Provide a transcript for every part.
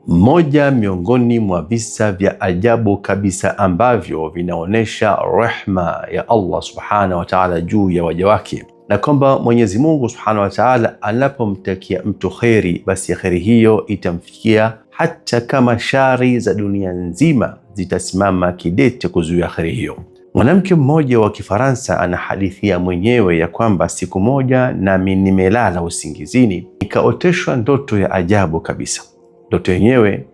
Moja miongoni mwa visa vya ajabu kabisa ambavyo vinaonesha rehma ya Allah subhanahu wa ta'ala juu ya waja wake, na kwamba Mwenyezi Mungu subhanahu wa ta'ala anapomtakia mtu kheri, basi kheri hiyo itamfikia hata kama shari za dunia nzima zitasimama kidete kuzuia kheri hiyo. Mwanamke mmoja wa Kifaransa anahadithia mwenyewe ya kwamba siku moja nami nimelala usingizini, nikaoteshwa ndoto ya ajabu kabisa. Ndoto yenyewe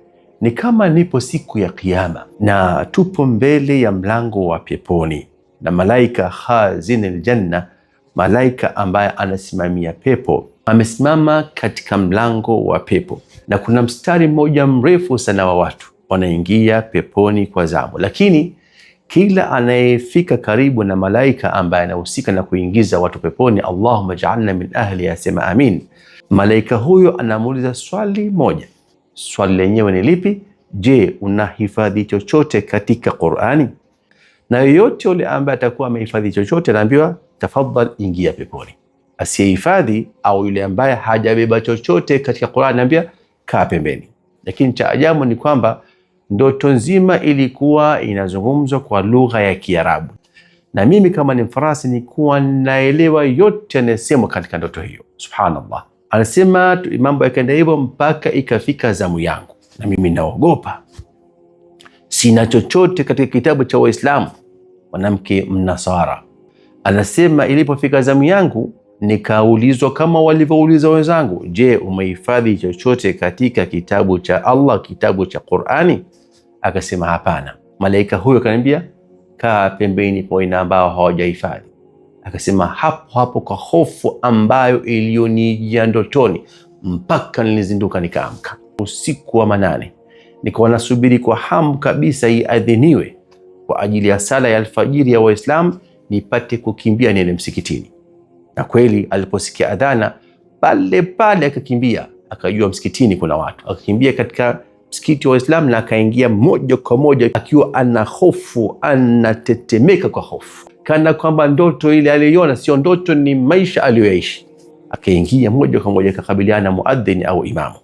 ni kama nipo siku ya Kiyama na tupo mbele ya mlango wa peponi, na malaika khazinil janna, malaika ambaye anasimamia pepo, amesimama katika mlango wa pepo, na kuna mstari mmoja mrefu sana wa watu wanaingia peponi kwa zamu, lakini kila anayefika karibu na malaika ambaye anahusika na kuingiza watu peponi, Allahumma ja'alna min ahli, asema amin. Malaika huyo anamuuliza swali moja. Swali lenyewe ni lipi? Je, unahifadhi chochote katika Qur'ani? Na yoyote yule ambaye atakuwa amehifadhi chochote anaambiwa tafadhali ingia peponi. Asiyehifadhi au yule ambaye hajabeba chochote katika Qur'ani anaambiwa kaa pembeni. Lakini cha ajabu ni kwamba ndoto nzima ilikuwa inazungumzwa kwa lugha ya Kiarabu, na mimi kama ni Mfarasi nilikuwa naelewa yote yanayosemwa katika ndoto hiyo. Subhanallah. Anasema mambo yakaenda hivyo mpaka ikafika zamu yangu, na mimi naogopa, sina chochote katika kitabu cha Waislamu. Mwanamke Mnasara anasema ilipofika zamu yangu nikaulizwa kama walivyouliza wenzangu, je, umehifadhi chochote katika kitabu cha Allah, kitabu cha Qur'ani? Akasema hapana. Malaika huyo akaniambia kaa pembeni kwa wale ambao hawajahifadhi. Akasema hapo hapo kwa hofu ambayo iliyonijia ndotoni mpaka nilizinduka nikaamka. Usiku wa manane nikawa nasubiri kwa hamu kabisa iadhiniwe kwa ajili ya sala ya alfajiri ya Waislamu, nipate kukimbia niende msikitini. Na kweli aliposikia adhana pale pale akakimbia, akajua msikitini kuna watu, akakimbia katika msikiti wa Waislamu na akaingia moja kwa moja akiwa ana hofu, anatetemeka kwa hofu, kana kwamba ndoto ile aliyoiona sio ndoto, ni maisha aliyoishi. Akaingia moja kwa moja akakabiliana na muadhini au imamu,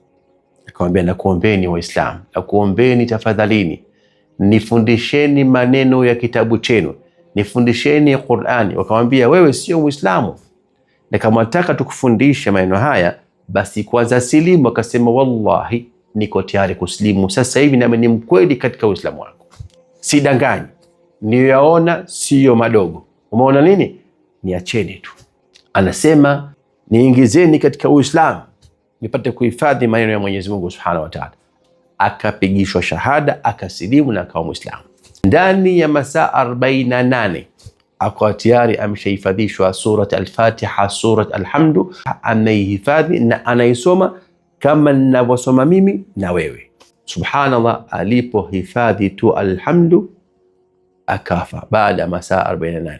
akamwambia nakuombeni Waislamu, nakuombeni tafadhalini, nifundisheni maneno ya kitabu chenu, nifundisheni Qur'ani. Wakamwambia wewe sio Muislamu, na kama nataka tukufundishe maneno haya basi kwanza silimu. Akasema wallahi niko tayari kuslimu sasa hivi, nami ni mkweli katika Uislamu wangu, sidanganyi, niyaona sio madogo. Umeona nini? Niacheni tu. Anasema niingizeni katika Uislamu nipate kuhifadhi maneno ya Mwenyezi Mungu Subhanahu wa Ta'ala. Akapigishwa shahada, akasilimu na akawa Muislamu. Ndani ya masaa 48 akawa tayari ameshahifadhishwa surat al-Fatiha, surat al-Hamdu, anaihifadhi na anaisoma kama ninavyosoma mimi na wewe. Subhanallah, alipohifadhi tu alhamdu akafa baada ya masaa 48.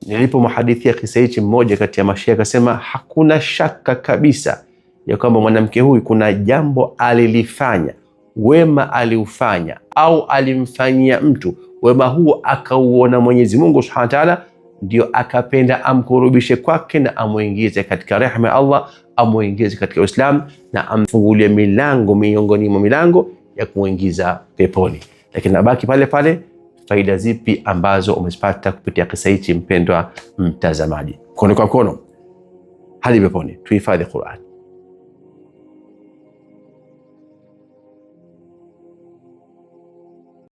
Nilipo muhadithia kisa hichi, mmoja kati ya mashia akasema hakuna shaka kabisa ya kwamba mwanamke huyu kuna jambo alilifanya, wema aliufanya au alimfanyia mtu wema huo akauona Mwenyezi Mungu Subhanahu wa Ta'ala, ndio akapenda amkurubishe kwake na amuingize katika rehema ya Allah, amuingize katika Uislamu na amfungulie milango miongoni mwa milango ya kuingiza peponi. Lakini nabaki pale pale, faida zipi ambazo umezipata kupitia kisa hichi, mpendwa mtazamaji? Mkono kwa mkono hadi peponi. Tuhifadhi Qur'an.